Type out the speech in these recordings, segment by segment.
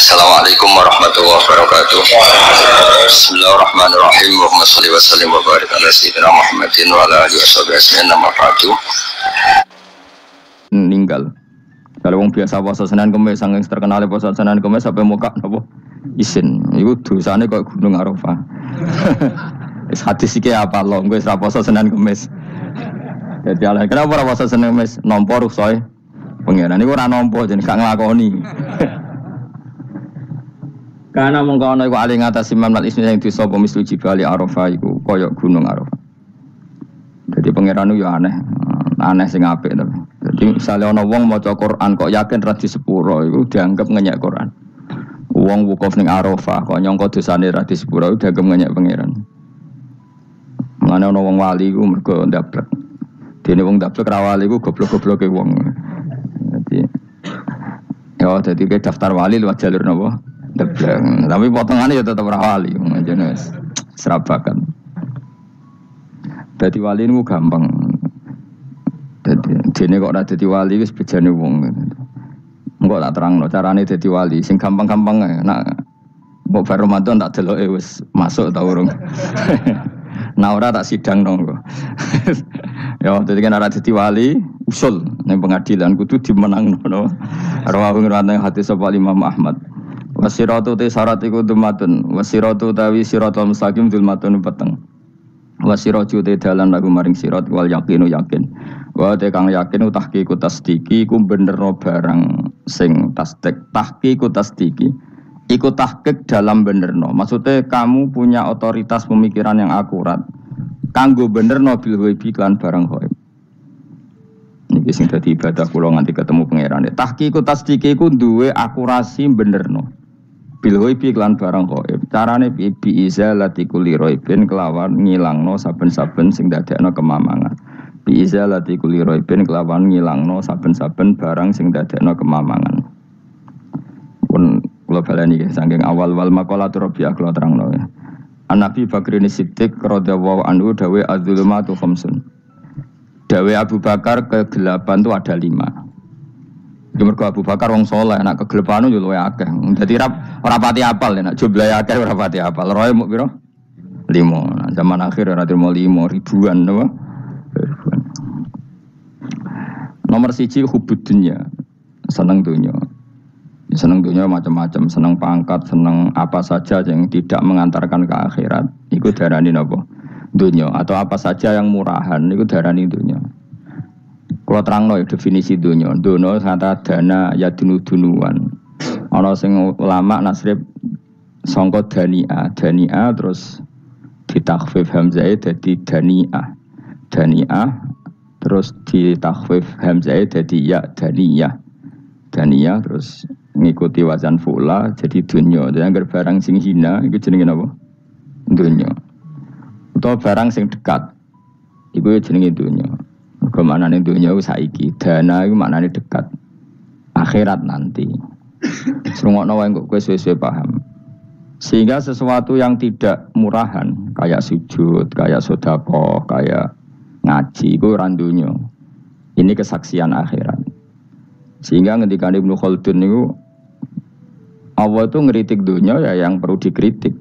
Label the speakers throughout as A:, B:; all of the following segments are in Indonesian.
A: Assalamualaikum warahmatullahi wabarakatuh. Bismillahirrahmanirrahim. Allahumma shalli wa sallim wa barik ala sayyidina Muhammadin wa ala alihi washabihi nama ba'du. Ninggal. Kalau wong biasa puasa Senin Kamis saking terkenal puasa Senin Kamis sampai muka napa isin. Iku dosane kok Gunung Arafah. Wis hadis iki apa lho, wis ra puasa Senin Kamis. Jadi ala kenapa ora puasa Senin Kamis? Nampa rusae pengiran niku ora nampa jeneng gak nglakoni. Karena mengkono iku ali ngatasi mamlat ismi sing disapa mislu jibali Arafah iku kaya gunung Arafah. Jadi pangeran yo aneh sing apik to. Jadi misale ana wong maca Quran kok yakin ra di sepuro iku dianggap ngenyek Quran. Wong wukuf ning Arafah kok nyangka dosane ra di sepuro dianggap ngenyek pangeran. Mane ana wong wali iku mergo ndablek. Dene wong ndablek ra wali iku goblok-gobloke wong. Jadi ke daftar wali lewat jalur napa? Debleng. Tapi potongannya ya tetap wali, jenis serabakan. Jadi wali ini gampang. Jadi kok ada jadi wali wis bejane wong. Enggak tak terang no carane jadi wali. Sing gampang-gampang nak mbok bar Ramadan tak deloke wis masuk ta urung. Nah ora tak sidang nonggo. Ya jadi kan ada jadi wali usul ning pengadilan kudu dimenangno no. Rawahu ngene hadis sapa Imam Ahmad. Wasiratu te syarat iku dumatun wasiratu tawi siratul mustaqim dulmatun peteng wasiratu te dalan lagu maring sirat wal yaqinu yakin wa te kang yakin tahqiqu tasdiki iku benerno barang sing tahqiqu tasdiki iku tahqiq dalam benerno maksudnya kamu punya otoritas pemikiran yang akurat kanggo benerno bil ghaibi lan barang ghaib niki sing dadi ibadah kula nganti ketemu pangeran tahqiqu tasdiki iku duwe akurasi benerno bilhoi piklan barang gaib. Carane bi izalati kulli raibin kelawan ngilangno saben-saben sing dadekno kemamangan. Bi izalati kulli raibin kelawan ngilangno saben-saben barang sing dadekno kemamangan. Pun kula baleni nggih saking awal wal maqalatur rabi'ah kula terangno ya. An-Nabi Bakrin Siddiq radhiyallahu anhu dawe az-zulumatu khamsun. Dawe Abu Bakar kegelapan itu ada 5. Mergo Abu Bakar wong saleh, nek kegelapan yo luwih akeh. Dadi ora pati apal nek jumlahe akeh ora pati apal. Roe muk pira? 5. Nah, zaman akhir ora terima 5 ribuan napa? Ribuan. Nomor 1 hubud dunya. Seneng dunya. Seneng dunya macam-macam, seneng pangkat, seneng apa saja yang tidak mengantarkan ke akhirat. Iku darani napa? Dunya atau apa saja yang murahan iku darani dunya. Kalau terangno definisi dunia, dunia kata dana ya dunuan. Ana sing ulama nasrib sangka dania terus ditakhfif hamzah dadi dania terus ditakhfif hamzah dadi ya dania terus ngikuti wazan fu'la jadi dunia. Jadi anggar barang sing hina iku jenenge napa? Dunia. Utawa barang sing dekat iku jenenge dunia. Kemanane dunia itu saiki, dana itu maknane dekat, akhirat nanti. Serungokno wae kok kowe suwe-suwe paham. Sehingga sesuatu yang tidak murahan, kayak sujud, kayak sedekah, kayak ngaji, itu ora dunya. Ini kesaksian akhirat. Sehingga ketika Ibnu Khaldun itu Allah itu ngeritik dunia ya yang perlu dikritik.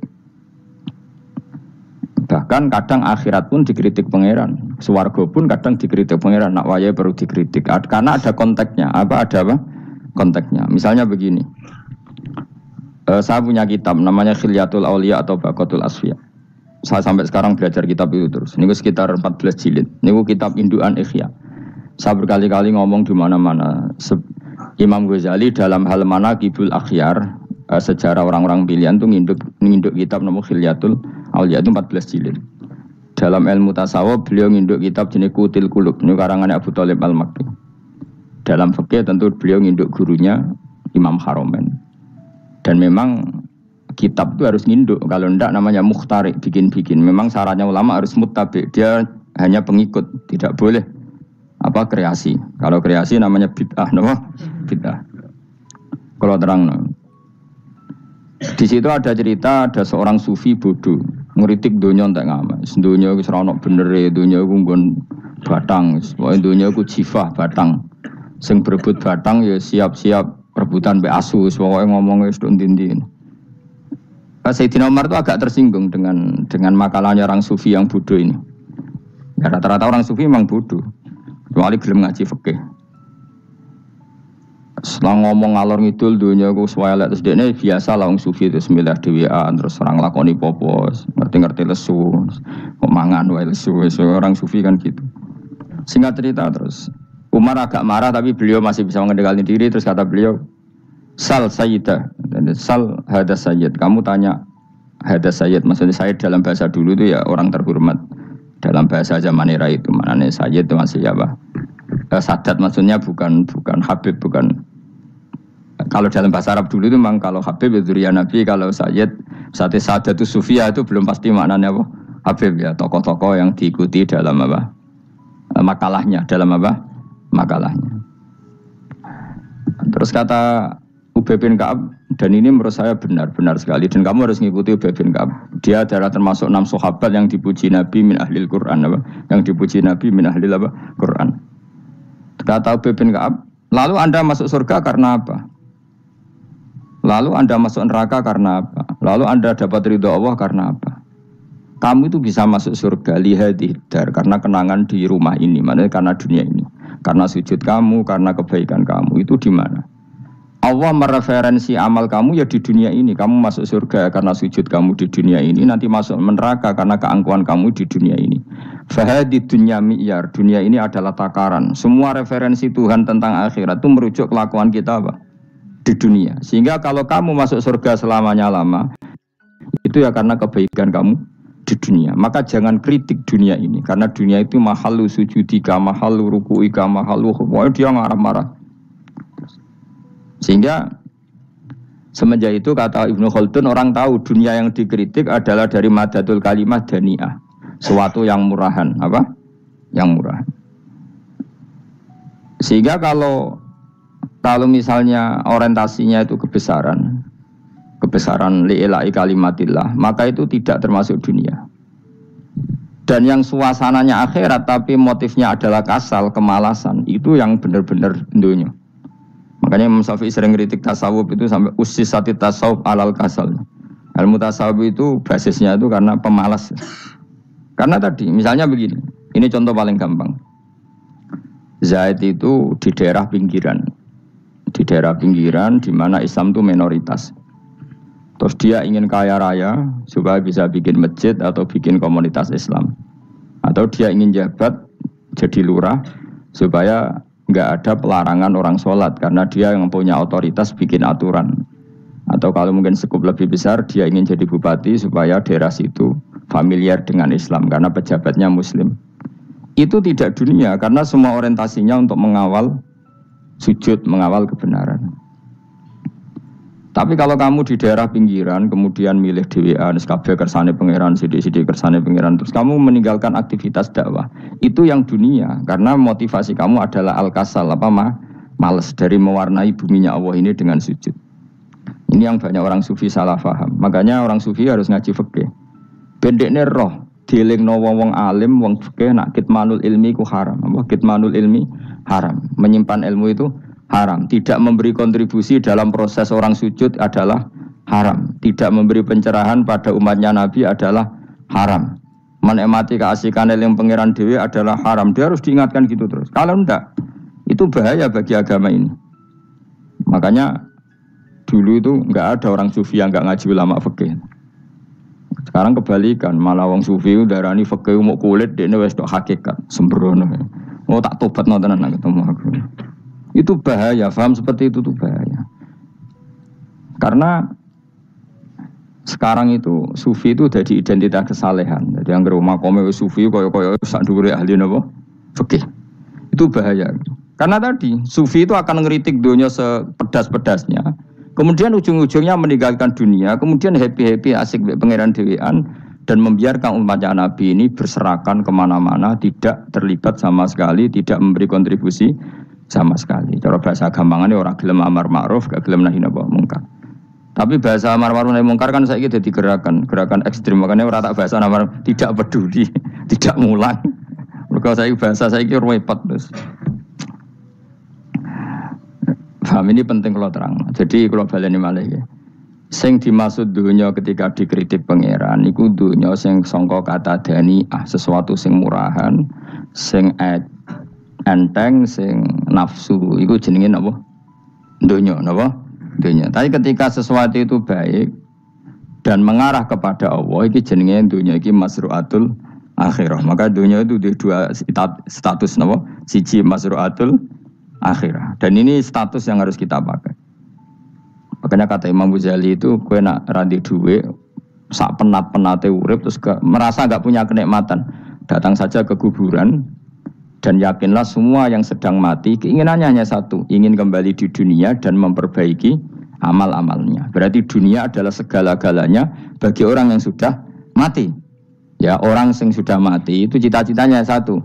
A: Bahkan kadang akhirat pun dikritik pangeran, swarga pun kadang dikritik pangeran. Nak waya perlu dikritik karena ada konteksnya. Ada apa? Konteksnya. Misalnya begini, saya punya kitab namanya Khilyatul Auliya atau Baqatul Asfiya. Saya sampai sekarang belajar kitab itu terus. Ini sekitar 14 jilid. Ini kitab indukan Ihya. Saya berkali-kali ngomong di mana-mana. Imam Ghazali dalam hal mana Qibul Akhyar, sejarah orang-orang pilihan itu nginduk kitab nama Khilyatul Auliya itu 14 jilid. Dalam ilmu tasawuf beliau nginduk kitab jenis Qutil Qulub, ini karangannya Abu Thalib Al-Makki. Dalam fikih tentu beliau nginduk gurunya Imam Haromen. Dan memang kitab itu harus nginduk, kalau tidak namanya mukhtarik, bikin-bikin. Memang syaratnya ulama harus muttabi, dia hanya pengikut, tidak boleh kreasi. Kalau kreasi namanya bid'ah, bid'ah. Kalau terang, di situ ada cerita ada seorang sufi bodoh ngeritik dunia entek ngamas. Dunia wis ora ono benere, dunia iku nggon batang, pokoke dunia iku jifah batang. Sing berebut batang ya siap-siap rebutan mbek Asus, pokoke ngomong wis ndin-ndin. Sayyidina Umar itu agak tersinggung dengan makalahnya orang sufi yang bodoh ini. Ya, rata-rata orang sufi memang bodoh. Kecuali gelem ngaji fikih. Setelah ngomong ngalor ngidul dunia ku swelek terus dekne biasa lah wong sufi itu semilah dhewean terus orang lakoni popo, ngerti-ngerti lesu, kok mangan wae lesu, orang sufi kan gitu. Singkat cerita terus Umar agak marah tapi beliau masih bisa mengendalikan diri terus kata beliau, "Sal sayyidah." Sal hada sayyid. Kamu tanya hada sayyid, maksudnya sayyid dalam bahasa dulu itu ya orang terhormat. Dalam bahasa zaman era itu maknanya sayyid itu masih apa? Sadat maksudnya bukan Habib, bukan. Kalau dalam bahasa Arab dulu itu memang kalau Habib itu ya Nabi, kalau Sayyid Sadat itu Sufia itu belum pasti maknanya apa? Habib ya, tokoh-tokoh yang diikuti dalam apa? Makalahnya, dalam apa? Makalahnya. Terus kata Ubay bin Ka'ab, dan ini menurut saya benar sekali, dan kamu harus mengikuti Ubay bin Ka'ab. Dia adalah termasuk 6 sahabat yang dipuji Nabi min ahlil Quran, apa? Yang dipuji Nabi min ahlil apa? Quran. Kata Ubay bin Ka'ab, lalu Anda masuk surga karena apa? Lalu Anda masuk neraka karena apa? Lalu Anda dapat ridho Allah karena apa? Kamu itu bisa masuk surga lihadidar karena kenangan di rumah ini, maksudnya karena dunia ini, karena sujud kamu, karena kebaikan kamu. Itu di mana? Allah mereferensi amal kamu ya di dunia ini. Kamu masuk surga karena sujud kamu di dunia ini, nanti masuk neraka karena keangkuhan kamu di dunia ini. Fahadi dunya mi'yar, dunia ini adalah takaran. Semua referensi Tuhan tentang akhirat itu merujuk kelakuan kita apa? Di dunia. Sehingga kalau kamu masuk surga selamanya lama, itu ya karena kebaikan kamu di dunia. Maka jangan kritik dunia ini, karena dunia itu mahalu sujudika, mahalu ruku'ika, mahalu pokoknya dia marah-marah. Sehingga semenjak itu kata Ibnu Khaldun, orang tahu dunia yang dikritik adalah dari madatul kalimah dani'ah, suatu yang murahan, apa? Yang murahan. Sehingga kalau misalnya orientasinya itu kebesaran li'ilai kalimatillah, maka itu tidak termasuk dunia. Dan yang suasananya akhirat tapi motifnya adalah kasal, kemalasan, itu yang benar-benar dunia. Makanya Imam Syafi'i sering kritik tasawuf itu sampai ussisati tasawuf alal kasal. Ilmu tasawuf itu basisnya itu karena pemalas. Karena tadi misalnya begini, ini contoh paling gampang. Zaid itu di daerah pinggiran di mana Islam itu minoritas. Terus dia ingin kaya raya supaya bisa bikin masjid atau bikin komunitas Islam. Atau dia ingin jabat jadi lurah supaya nggak ada pelarangan orang sholat karena dia yang punya otoritas bikin aturan. Atau kalau mungkin skup lebih besar dia ingin jadi bupati supaya daerah situ familiar dengan Islam karena pejabatnya Muslim. Itu tidak dunia karena semua orientasinya untuk mengawal sujud, mengawal kebenaran. Tapi kalau kamu di daerah pinggiran kemudian milih dhewean kabeh kersane pangeran, sithik-sithik kersane pangeran, terus kamu meninggalkan aktivitas dakwah, itu yang dunia karena motivasi kamu adalah al-kasal, males dari mewarnai buminya Allah ini dengan sujud. Ini yang banyak orang sufi salah paham. Makanya orang sufi harus ngaji fikih. Bendekne roh dielingno wong alim, wong fikih nak kitmanul ilmi ku haram. Kitmanul ilmi haram. Menyimpan ilmu itu haram. Tidak memberi kontribusi dalam proses orang sujud adalah haram. Tidak memberi pencerahan pada umatnya Nabi adalah haram. Menikmati keasikan yang pangeran dewi adalah haram. Dia harus diingatkan gitu terus. Kalau enggak, itu bahaya bagi agama ini. Makanya dulu itu enggak ada orang sufi yang enggak ngaji ulama fikih. Sekarang kebalikan, malah wong sufi darani fikih mau kulit dekne wis tok hakikat, sembrono. Oh tak tobat nonton anak ketemu aku. Itu bahaya, paham seperti itu tuh bahaya. Karena sekarang itu sufi itu jadi identitas kesalehan. Jadi yang rumah kome sufi koyo sak dhuwure ahli napa? Fikih. Itu bahaya. Karena tadi sufi itu akan ngeritik dunia sepedas-pedasnya. Kemudian ujung-ujungnya meninggalkan dunia, kemudian happy-happy asik pangeran dhewean dan membiarkan umatnya Nabi ini berserakan kemana-mana, tidak terlibat sama sekali, tidak memberi kontribusi sama sekali. Cara bahasa gampangannya orang gelem amar ma'ruf, gak gelem nahi mungkar. Tapi bahasa amar ma'ruf nahi mungkar kan saiki dadi gerakan ekstrim. Makanya ora tak bahasa amar tidak peduli, tidak mulang. Mergo saiki bahasa saiki repot terus. Paham ini penting kalau terang. Jadi kalau baleni malih ya. Sing dimaksud dunya ketika dikritik pangeran iku dunya sing sangka kata dani'ah, sesuatu sing murahan, sing enteng, sing nafsu. Iku jenenge napa? Dunya, napa? Dunya. Tapi ketika sesuatu itu baik dan mengarah kepada Allah, iki jenenge dunya iki masru'atul akhirah. Maka dunya itu di dua status napa? Siji masru'atul akhirah. Dan ini status yang harus kita pakai. Makanya kata Imam Ghazali itu, kowe nak randi duwe sak penat-penate urip terus merasa enggak punya kenikmatan, datang saja ke kuburan dan yakinlah semua yang sedang mati keinginannya hanya satu, ingin kembali di dunia dan memperbaiki amal-amalnya. Berarti dunia adalah segala-galanya bagi orang yang sudah mati. Ya, orang yang sudah mati itu cita-citanya satu,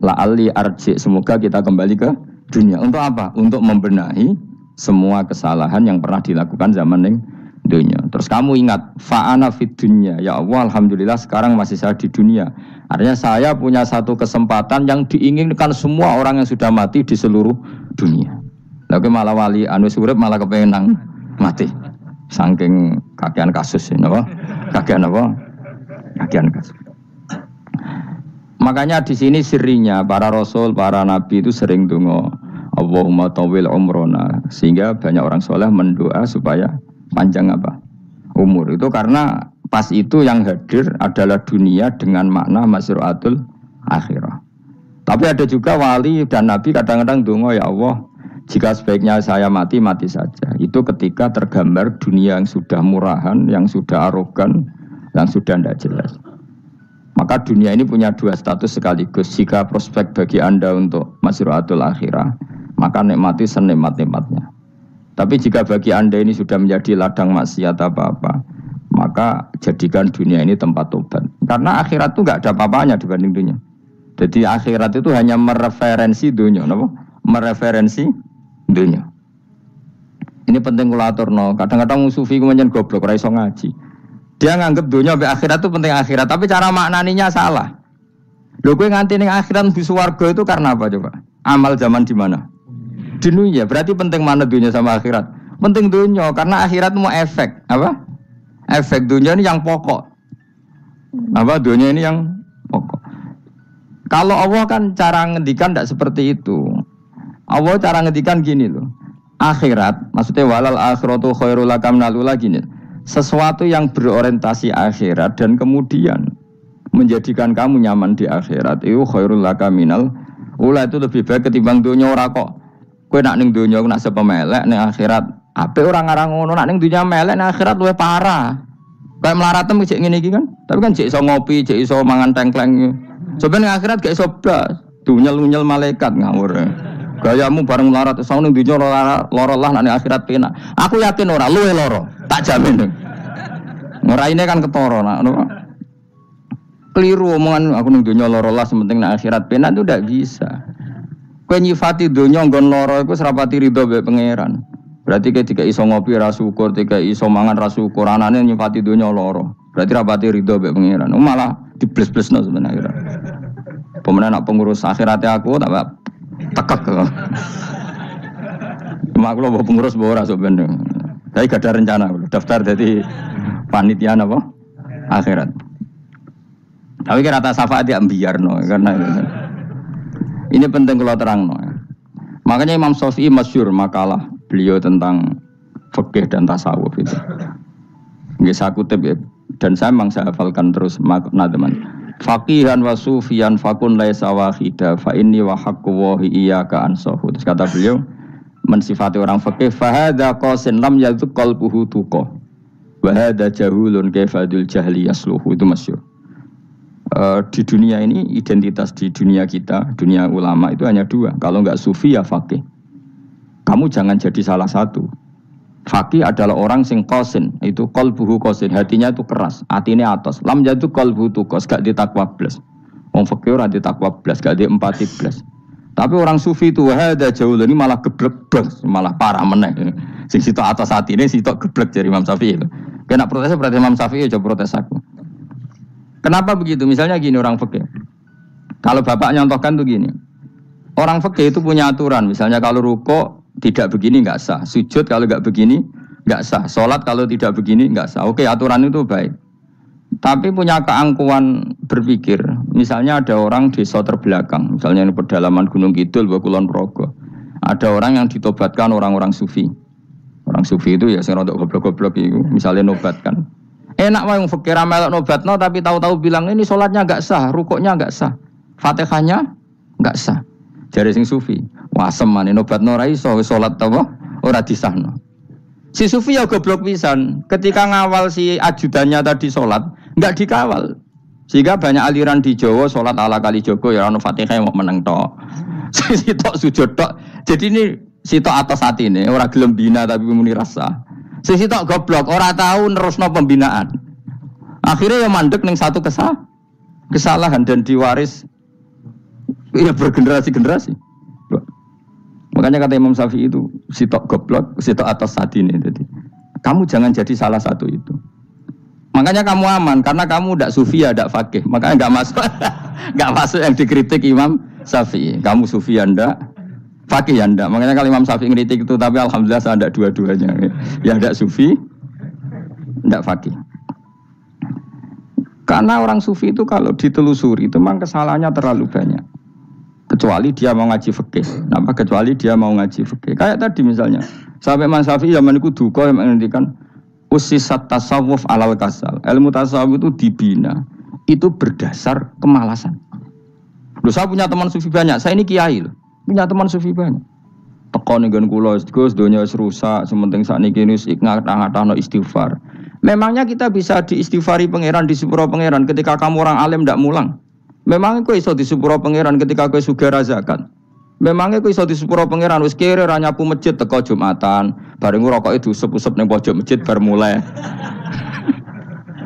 A: la'alli arji, semoga kita kembali ke dunia. Untuk apa? Untuk membenahi semua kesalahan yang pernah dilakukan zaman ning dunia. Terus kamu ingat, fa'ana fid dunya. Ya Allah, alhamdulillah sekarang masih saya di dunia. Artinya saya punya satu kesempatan yang diinginkan semua orang yang sudah mati di seluruh dunia. Lalu malah wali anu urip malah kepengen nang mati. Saking kakean kasus ini, apa? Kakean apa? Kakean kasus. Makanya di sini sirinya para rasul, para nabi itu sering donga Allahumma tawil umrona, sehingga banyak orang soleh mendoa supaya panjang apa? Umur. Itu karena pas itu yang hadir adalah dunia dengan makna masru'atul akhirah. Tapi ada juga wali dan nabi kadang-kadang donga, ya Allah, jika sebaiknya saya mati, mati saja. Itu ketika tergambar dunia yang sudah murahan, yang sudah arogan, yang sudah tidak jelas. Maka dunia ini punya dua status sekaligus. Jika prospek bagi Anda untuk masru'atul akhirah, maka nikmati senikmat-nikmatnya. Tapi jika bagi Anda ini sudah menjadi ladang maksiat apa-apa, maka jadikan dunia ini tempat tobat. Karena akhirat itu enggak ada apa-apanya dibanding dunia. Jadi akhirat itu hanya mereferensi dunia, apa? Mereferensi dunia. Ini penting kula aturno. Kadang-kadang sufi kemudian goblok ora iso ngaji. Dia nganggep dunia sampai akhirat itu penting akhirat, tapi cara maknaninya salah. Lho kowe nganti ning akhirat mlebu swarga itu karena apa coba? Amal zaman di mana? Di dunia. Berarti penting mana dunia sama akhirat? Penting dunia karena akhirat mau efek, apa? Efek dunia ini yang pokok. Apa dunia ini yang pokok. Kalau Allah kan cara ngendikan tidak seperti itu. Allah cara ngendikan gini loh. Akhirat, maksudnya walal akhiratu khairul laka minal ula gini. Sesuatu yang berorientasi akhirat dan kemudian menjadikan kamu nyaman di akhirat itu khairul laka minal ula, itu lebih baik ketimbang dunia ora kok. Kowe nak ning dunia nak sepemelek ning akhirat apik ora ngarang ngono, nak ning dunia melek ning akhirat luwih parah. Kayak mlaratem cek ngene iki kan. Tapi kan cek iso ngopi, cek iso mangan tengkleng. Coba ning akhirat gak iso blas, dunyel-unyel malaikat ngawur. Gayamu bareng melarat iso ning dunia lara lah nak ning akhirat penak. Aku yakin ora luwih lara, tak jamin. Ngeraine kan ketara nak ngono. Keliru omongan aku ning dunia lara lah sementing nak akhirat penak itu ndak bisa. Kowe nyifati donya nggon lara iku serapati ridho mbek pangeran. Berarti ketika iso ngopi ra syukur, ketika iso mangan ra syukur, anane nyifati donya lara. Berarti rapati ridho mbek pangeran. Malah dibles-blesno sebenarnya. Pemenang nak pengurus akhiratnya aku tak tekek. Cuma aku lho pengurus ora sok ben. Tapi gak ada rencana daftar jadi panitia apa? Akhirat. Tapi kira rata syafaat ya biarno karena ini penting kalau terang. Makanya Imam Syafi'i masyhur makalah beliau tentang fikih dan tasawuf itu. Nggih saya kutip ya, dan saya memang saya hafalkan terus makna teman. Faqihan wa sufiyan fakun laisa wahida fa inni wa haqqu wa iyyaka ansahu. Terus kata beliau mensifati orang fikih fa hadza qasin lam yazuk qalbuhu tuqa. Wa hadza jahulun kaifadul jahli yasluhu, itu masyhur. Di dunia ini identitas di dunia kita, dunia ulama itu hanya dua. Kalau enggak sufi ya faqih. Kamu jangan jadi salah satu. Faqih adalah orang sing qasin, itu qalbuhu qasin, hatinya itu keras, hatinya atos. Lam jadu qalbuhu tuqas, gak ditakwa blas. Wong faqih ora ditakwa blas, gak diempati blas. Tapi orang sufi itu hada jauh ini malah geblek blas, malah parah meneh. Sing sitok atas hatine sitok geblek dari Imam Syafi'i itu. Kena protes berarti Imam Syafi'i aja protes aku. Kenapa begitu? Misalnya gini orang fikih. Kalau bapak nyontohkan tuh gini. Orang fikih itu punya aturan. Misalnya kalau ruko tidak begini nggak sah. Sujud kalau nggak begini nggak sah. Sholat kalau tidak begini nggak sah. Oke, aturan itu baik. Tapi punya keangkuhan berpikir. Misalnya ada orang desa terbelakang, misalnya di pedalaman Gunung Kidul, Kulon Progo. Ada orang yang ditobatkan orang-orang sufi. Orang sufi itu ya sing rodok goblok-goblok itu, misalnya nobatkan. Enak wae wong fakir melok nobatno tapi tahu-tahu bilang ini sholatnya nggak sah, rukuknya nggak sah, Fatihahnya nggak sah. Jare sing sufi, wah semane nobatno ora iso sholat apa ora disahno. Si sufi ya goblok pisan, ketika ngawal si ajudannya tadi sholat nggak dikawal. Sehingga banyak aliran di Jawa sholat ala kali Joko ya ono Fatihah mau meneng tok. Si tok sujud tok. Jadi ini si tok atas hati ini orang gelem bina tapi muni rasa. Si tok goblok ora tahu nerusno pembinaan. Akhirnya ya mandek ning satu kesalahan dan diwaris ya bergenerasi-generasi. Makanya kata Imam Syafi'i itu si tok goblok, si tok atas hati ini. Jadi kamu jangan jadi salah satu itu. Makanya kamu aman karena kamu tidak sufi ya, tidak fakih. Makanya nggak masuk, nggak masuk yang dikritik Imam Syafi'i. Kamu sufi ya ndak, fakih ya ndak. Makanya kalau Imam Syafi'i kritik itu, tapi alhamdulillah saya ada dua-duanya. Yang tidak sufi, tidak fakih. Karena orang sufi itu kalau ditelusuri itu memang kesalahannya terlalu banyak. Kecuali dia mau ngaji fikih. Kenapa? Kecuali dia mau ngaji fikih. Kayak tadi misalnya, sampai Imam Syafi'i zaman itu duka yang menghentikan usisat tasawuf alal kasal. Ilmu tasawuf itu dibina. Itu berdasar kemalasan. Loh, saya punya teman sufi banyak. Saya ini kiai loh. Punya teman sufi banyak. Tekon dengan kula Gus donya wis rusak, sementing sakniki wis ngatah-ngatahno istighfar. Memangnya kita bisa diistighfari pangeran, disepuro pangeran ketika kamu orang alim ndak mulang? Memangnya kowe iso disepuro pangeran ketika kowe sugih zakat? Memangnya kowe iso disepuro pangeran wis kere ra nyapu masjid teko Jumatan, bareng ngrokoke diusep-usep ning pojok masjid bar mulai.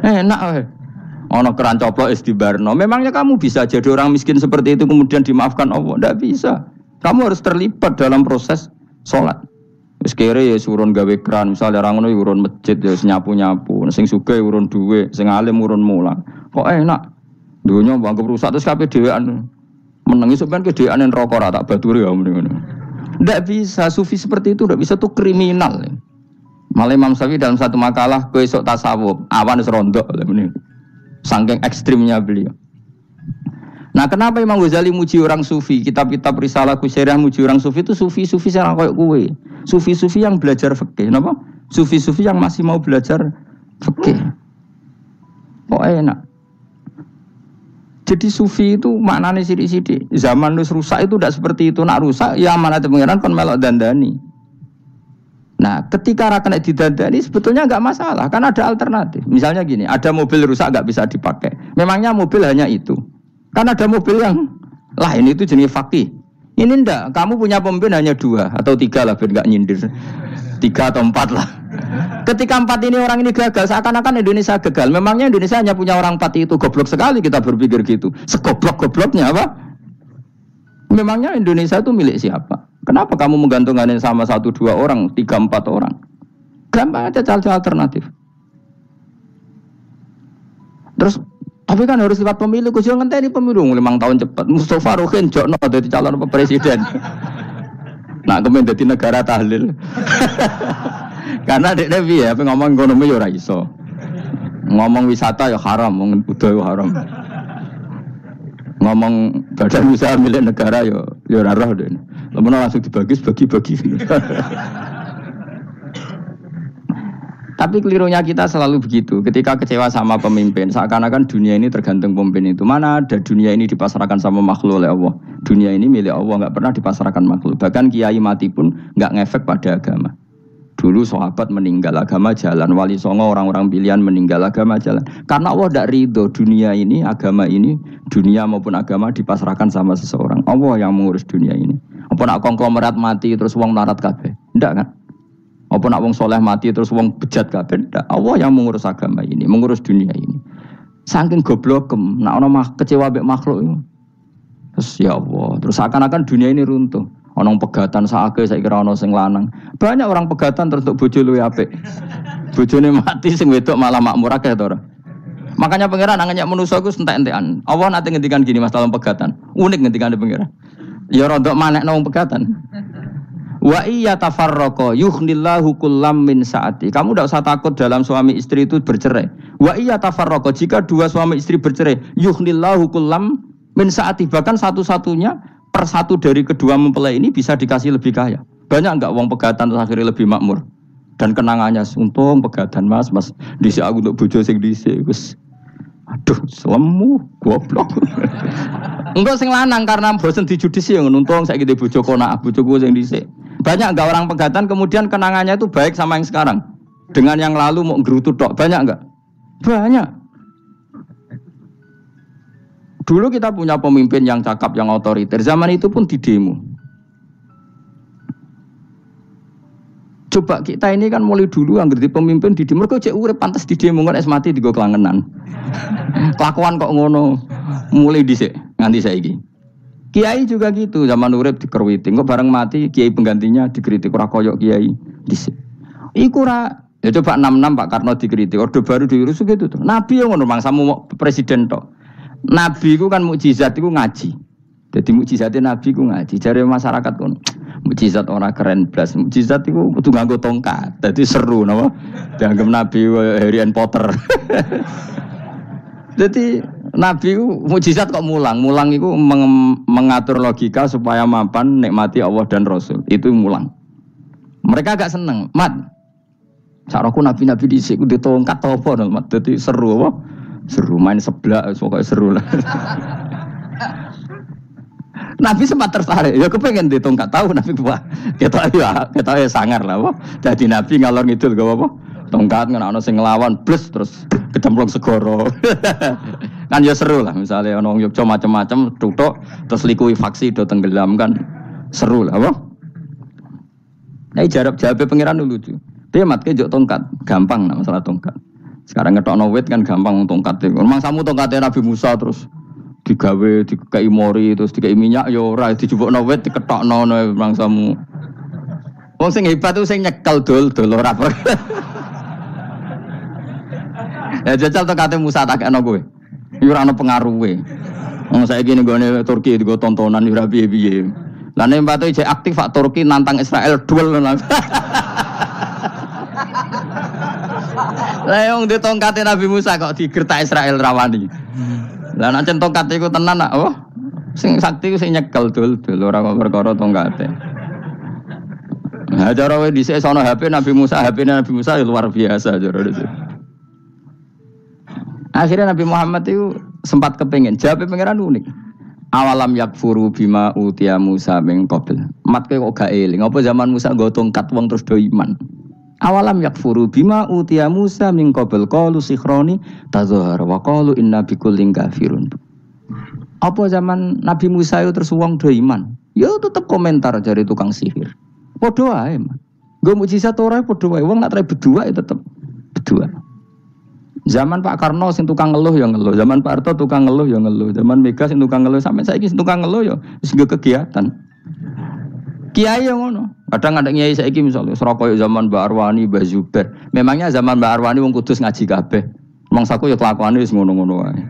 A: Enak wae. Ana keran coplok istibarno. Memangnya kamu bisa jadi orang miskin seperti itu kemudian dimaafkan Allah? Ndak bisa. Kamu harus terlibat dalam proses sholat. Wis kere ya urun gawe keran, misalnya orang ngono urun masjid ya nyapu-nyapu, sing sugih urun dhuwit, sing alim urun mulang. Kok enak? Dunia bangkep rusak terus kabeh dhewean. Menengi sampean ke dhewean neraka ora tak baturi ya ngono. Ndak bisa, sufi seperti itu ndak bisa, tuh kriminal. Malah Imam Syafi'i dalam satu makalah kowe esuk tasawuf, awan wis rondok ngene. Saking ekstrimnya beliau. Nah, kenapa Imam Ghazali muji orang sufi? Kitab-kitab risalah kusyariah muji orang sufi itu sufi-sufi yang kayak kowe. Sufi-sufi yang belajar fikih, napa? Sufi-sufi yang masih mau belajar fikih. Kok enak? Jadi sufi itu maknanya sidik-sidik. Zaman wis rusak itu tidak seperti itu. Nak rusak ya amanat pengiran kon melok dandani. Nah, ketika ra kena didandani sebetulnya enggak masalah, kan ada alternatif. Misalnya gini, ada mobil rusak enggak bisa dipakai. Memangnya mobil hanya itu. Kan ada mobil yang lain itu jenis fakih. Ini enggak, kamu punya pemimpin hanya 2 atau 3 lah biar enggak nyindir. 3 atau 4 lah. Ketika 4 ini orang ini gagal, seakan-akan Indonesia gagal. Memangnya Indonesia hanya punya orang 4 itu. Goblok sekali kita berpikir gitu. Segoblok-gobloknya apa? Memangnya Indonesia itu milik siapa? Kenapa kamu menggantungkan sama 1-2 orang, 3-4 orang? Gampang aja cari alternatif. Terus, tapi kan harus lewat pemilu. Kujo ngenteni pemilu 5 tahun cepat. Mustafa Rohin jokno jadi calon presiden. Nah, kemudian jadi negara tahlil. Karena dek Devi ya, ngomong ekonomi ya ora iso. Ngomong wisata ya haram, ngomong budaya ya haram. Ngomong badan usaha milik negara ya ora roh deh. Lamun langsung dibagi-bagi. Tapi kelirunya kita selalu begitu. Ketika kecewa sama pemimpin, seakan-akan dunia ini tergantung pemimpin itu. Mana ada dunia ini dipasrahkan sama makhluk oleh Allah. Dunia ini milik Allah, enggak pernah dipasrahkan makhluk. Bahkan kiai mati pun enggak ngefek pada agama. Dulu sahabat meninggal agama jalan, wali songo orang-orang pilihan meninggal agama jalan. Karena Allah tidak ridho dunia ini, agama ini, dunia maupun agama dipasrahkan sama seseorang. Allah yang mengurus dunia ini. Apa nak konglomerat mati terus wong larat kabeh? Tidak kan? Apa nak wong soleh mati terus wong bejat kabeh? Tidak. Allah yang mengurus agama ini, mengurus dunia ini. Saking goblokem, nak ono kecewa mek makhluk itu. Terus ya Allah, terus seakan-akan dunia ini runtuh. Ono pegatan saake saiki kira ono sing lanang. Banyak orang pegatan terus untuk bojo luwih apik. Bojone mati sing wedok malah makmur akeh to ora. Makanya pangeran anggap manusa iku entek-entekan. Allah nate ngendikan gini Mas dalam pegatan. Unik ngendikane pangeran. Ya rodok manekno wong pegatan. Wa iya tafarraqa yughnillahu kullam min saati. Kamu tidak usah takut dalam suami istri itu bercerai. Wa iya tafarraqa, jika dua suami istri bercerai, yughnillahu kullam min saati, bahkan satu-satunya per satu dari kedua mempelai ini bisa dikasih lebih kaya. Banyak enggak uang pegatan terus akhirnya lebih makmur. Dan kenangannya untung pegatan Mas dhisik aku untuk bojo sing dhisik wis. Aduh, selemu goblok. Enggak sing lanang karena bosen dijudisi yang nuntung saiki di bojo konak bojoku sing dhisik. Banyak enggak orang pegatan kemudian kenangannya itu baik sama yang sekarang. Dengan yang lalu mau gerutu tok, banyak enggak? Banyak. Dulu kita punya pemimpin yang cakap, yang otoriter. Zaman itu pun di demo. Coba kita ini kan mulai dulu yang ngerti pemimpin di demo. Mereka cek urip pantas di demo kan es mati digo kelangenan. Kelakuan kok ngono. Mulai dhisik nganti saiki. Kiai juga gitu, zaman urip dikerwiti, kok bareng mati kiai penggantinya dikritik ora koyok kiai dhisik. Iku ora ya coba 66 Pak Karno dikritik, orde baru diurus gitu tuh. Nabi yang ngono mangsamu presiden tok. Nabi ku kan mukjizat iku ngaji. Jadi mukjizatnya Nabi ku ngaji. Jare masyarakat kon mukjizat ora keren blas. Mukjizat iku kudu nganggo tongkat. Dadi seru napa? Dianggap Nabi Harry Potter. Jadi Nabi itu mukjizat kok mulang itu mengatur logika supaya mapan nikmati Allah dan Rasul. Itu mulang. Mereka agak seneng. Mat, caraku nabi-nabi dhisik ku ditongkat apa no, Mat. Dadi seru apa? Seru main seblak pokoke seru lah. Nabi sempat tertarik. Ya kepengen ditongkat tahu Nabi wah. Kita ya sangar lah apa. Jadi Nabi ngalor ngidul gak apa? Tongkat kan ana sing nglawan blus terus kecemplung segoro. Kan ya seru lah misalnya ana Yogya macam-macam tutuk terus likuifaksi do tenggelam kan seru lah apa? Nah jawab pangeran lucu. Dia matke njuk tongkat, gampang nah masalah tongkat. Sekarang ngetokno wit kan gampang tongkat. Memang samu tongkatnya Nabi Musa terus digawe dikei mori terus dikei minyak ya ora dijupukno wit diketokno memang samu. Wong sing hebat itu sing nyekel dol ora. Ya jajal tongkate Musa tak ana kowe. Yo ora ana pengaruhe. Wong saiki ning gone Turki digo tontonan yo ora piye-piye. Lah nek mbate jek aktif Pak Turki nantang Israel duel. Lah wong di tongkate Nabi Musa kok digertak Israel rawani. Lah nek tongkate iku tenan nak oh sing sakti ku sing nyekel dul ora kok perkara tongkate. Nah cara wae dhisik sono HP Nabi Musa ya luar biasa cara dhisik. Akhirnya Nabi Muhammad itu sempat kepengen jawab pangeran unik. Awalam yakfuru bima utiya Musa min qabl. Mat kok gak eling apa zaman Musa nggo tongkat wong terus do iman. Awalam yakfuru bima utiya Musa min qabl qalu sikhroni tazahara wa qalu inna bikullin kafirun. Apa zaman Nabi Musa itu terus wong do iman? Ya tetep komentar dari tukang sihir. Padha wae. Nggo mukjizat ora padha wae wong nak tre berdua ya tetep berdua. Zaman Pak Karno sing tukang ngeluh ya ngeluh, zaman Pak Harto tukang ngeluh ya ngeluh, zaman Mega sing tukang ngeluh sampai saiki sing tukang ngeluh ya wis kegiatan. Kiai yang ngono. Kadang ada kiai saiki misalnya Surabaya zaman Mbak Arwani, Mbak Zubair. Memangnya zaman Mbak Arwani wong kudus ngaji kabeh. Mangsaku ya kelakuane wis ngono-ngono wae.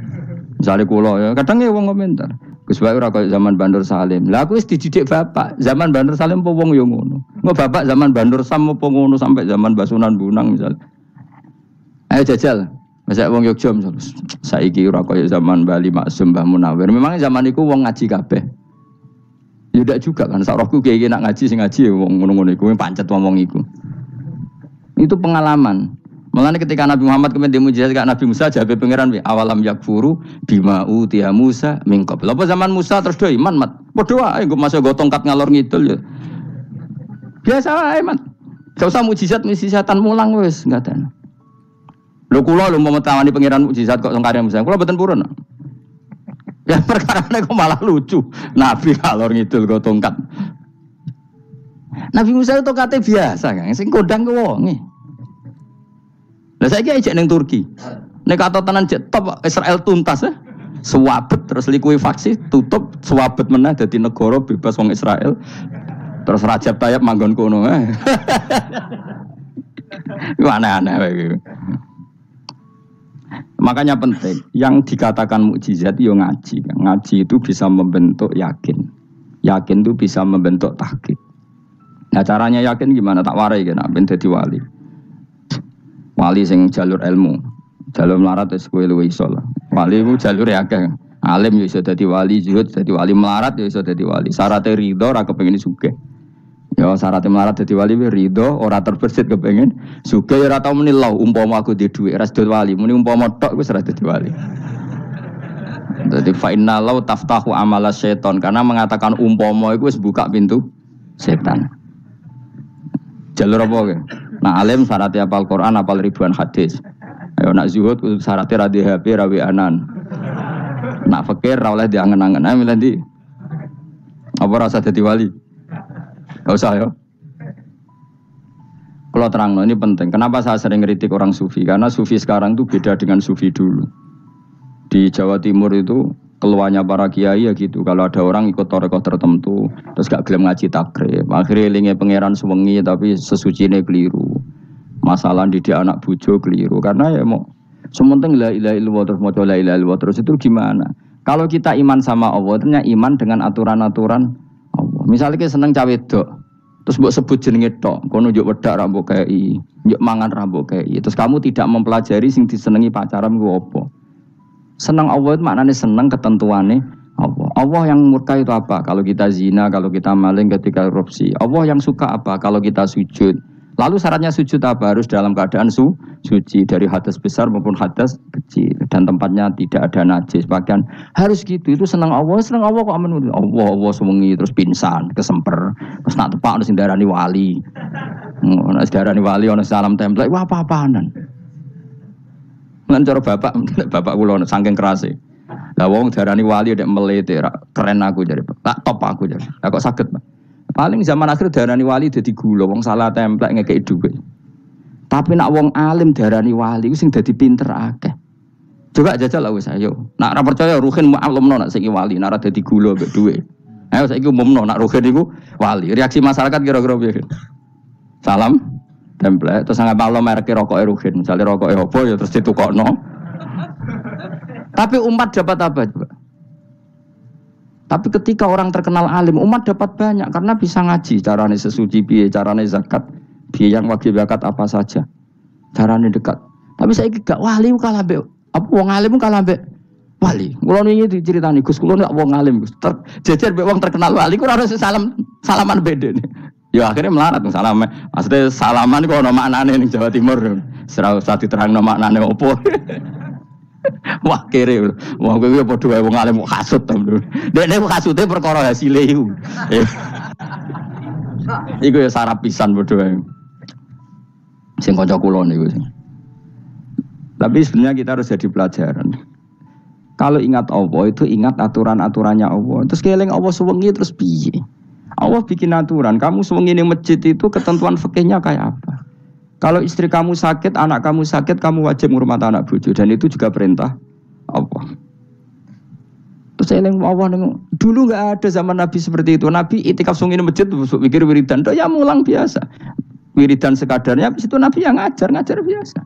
A: Misale kula ya kadang ya wong komentar. Gus Bae ora koyo zaman Bandur Salim. Lah aku wis dididik bapak, zaman Bandur Salim apa wong ya ngono. Ngo bapak zaman Bandur Sam apa ngono sampai zaman Basunan Bunang misal. Ayo jajal. Masa wong Yogya misal saiki ora koyo zaman Bali Maksum Mbah Munawir. Memang zaman iku wong ngaji kabeh. Ya ndak juga kan sak rohku kiye nak ngaji sing ngaji wong ngono-ngono iku pancet wong iku. Itu pengalaman. Mulane ketika Nabi Muhammad kemudian dimujizat ke Nabi Musa jawab pangeran awalam yakfuru bima utiya Musa min qabl. Apa zaman Musa terus do iman mat. Padha wae nggo masuk go tongkat ngalor ngidul ya. Biasa wae mat. Gak usah mujizatan mulang wis ngaten. Lho kula lho mau tawani pangeran mukjizat kok sing karya Musa. Kula mboten purun. Ya perkara kok malah lucu. Nabi kalor ngidul go tongkat. Nabi Musa itu tongkate biasa kan sing kodang ku wonge. Lah saiki ajek ning Turki. Nek kata tenan jek top Israel tuntas ya. Suwabet terus likuifaksi tutup suwabet meneh dadi negara bebas wong Israel. Terus Rajab Tayyip manggon kono. Aneh-aneh wae. Makanya penting, yang dikatakan mukjizat yo ngaji. Ngaji itu bisa membentuk yakin. Yakin itu bisa membentuk tahqiq. Nah caranya yakin gimana? Tak warai kan, ben dadi wali. Wali sing jalur ilmu, jalur melarat wis kowe luwih iso lah. Wali ku jalur akeh. Alim ya iso dadi wali, zuhud dadi wali, melarat ya iso dadi wali. Syaratnya ridho ora kepengin sugih. Ya syaratnya melarat dadi wali ridho ora terbersit kepengin sugih ya ora tau muni lho umpama aku di dhuwit ora dadi wali, muni umpama tok wis ora dadi wali. Jadi fa inna law taftahu amala syaiton karena mengatakan umpama itu wis buka pintu setan. Jalur apa ke? Nah alim syaratnya hafal Quran, hafal ribuan hadis. Ayo nak zuhud syaratnya ra di HP, ra anan. Nak fakir ra oleh diangen-angen. Ayo milih ndi? Apa rasa dadi wali? Enggak usah ya. Kalau terang ini penting. Kenapa saya sering kritik orang sufi? Karena sufi sekarang itu beda dengan sufi dulu. Di Jawa Timur itu keluarnya para kiai ya gitu. Kalau ada orang ikut torekoh tertentu, terus gak gelem ngaji takrib, akhirnya elinge pangeran sewengi tapi sesucine keliru. Masalah didik anak bojo keliru. Karena ya mau sementing la ilaha illallah terus maca la ilaha illallah terus itu gimana? Kalau kita iman sama Allah, ternyata iman dengan aturan-aturan Allah. Misalnya kita seneng cawe wedok, terus mbok sebut jenenge tok, kono njuk wedak ra mbok kei, njuk mangan ra mbok kei. Terus kamu tidak mempelajari sing disenengi pacaran ku apa? Senang Allah itu maknanya senang ketentuannya Allah. Allah yang murka itu apa? Kalau kita zina, kalau kita maling, ketika korupsi. Allah yang suka apa? Kalau kita sujud. Lalu syaratnya sujud apa? Harus dalam keadaan suci dari hadas besar maupun hadas kecil dan tempatnya tidak ada najis. Bahkan harus gitu. Itu senang Allah kok aman. Allah sewengi terus pingsan, kesemper. Terus nak tepak harus darani wali. Nak darani wali ono salam template. Wah apa-apaanan. Lan cara bapak kula saking kerase. Lah wong darani wali nek melete keren aku jare. Tak top aku jare. Lah kok saged, Pak? Paling zaman akhir darani wali dadi gula, wong salah templek ngekeki dhuwit. Tapi nak wong alim darani wali ku sing dadi pinter akeh. Coba jajal lah wis ayo. Nak ora percaya Ruhin maklumno nak saiki wali, nak ora dadi gula mbek dhuwit. Ayo saiki umumno nak Ruhin iku wali. Reaksi masyarakat kira-kira piye? Salam template terus nggak maklum merek rokok Ruhin, misalnya rokok apa ya terus ditukokno. Tapi umat dapat apa juga? Tapi ketika orang terkenal alim, umat dapat banyak karena bisa ngaji, carane sesuci piye, carane zakat, piye yang wajib zakat apa saja, carane dekat. Tapi saya gak wali kalah mbek apa wong alim kalah mbek wali. Kula niki diceritani Gus, kula nek wong alim Gus, jejer mbek wong terkenal wali kula harus salaman beda nih. Ya akhirnya melarat salam. Maksudnya salaman kok ono maknane ning Jawa Timur. Ora usah diterangno maknane opo. Wah kere. Wah kowe iki padha wae wong alim kasut to. Dekne kasute perkara hasile iku. Iku ya sarap pisan padha wae. Sing kanca kula niku. Tapi sebenarnya kita harus jadi pelajaran. Kalau ingat Allah itu ingat aturan-aturannya Allah. Terus keling Allah sewengi terus piye? Allah bikin aturan, kamu sewengi ning masjid itu ketentuan fikihnya kayak apa? Kalau istri kamu sakit, anak kamu sakit, kamu wajib ngurmat anak bojo dan itu juga perintah Allah. Terus eling Allah dulu enggak ada zaman Nabi seperti itu. Nabi itikaf sewengi ning masjid pikir wiridan, ya mulang biasa. Wiridan sekadarnya habis itu Nabi yang ngajar biasa.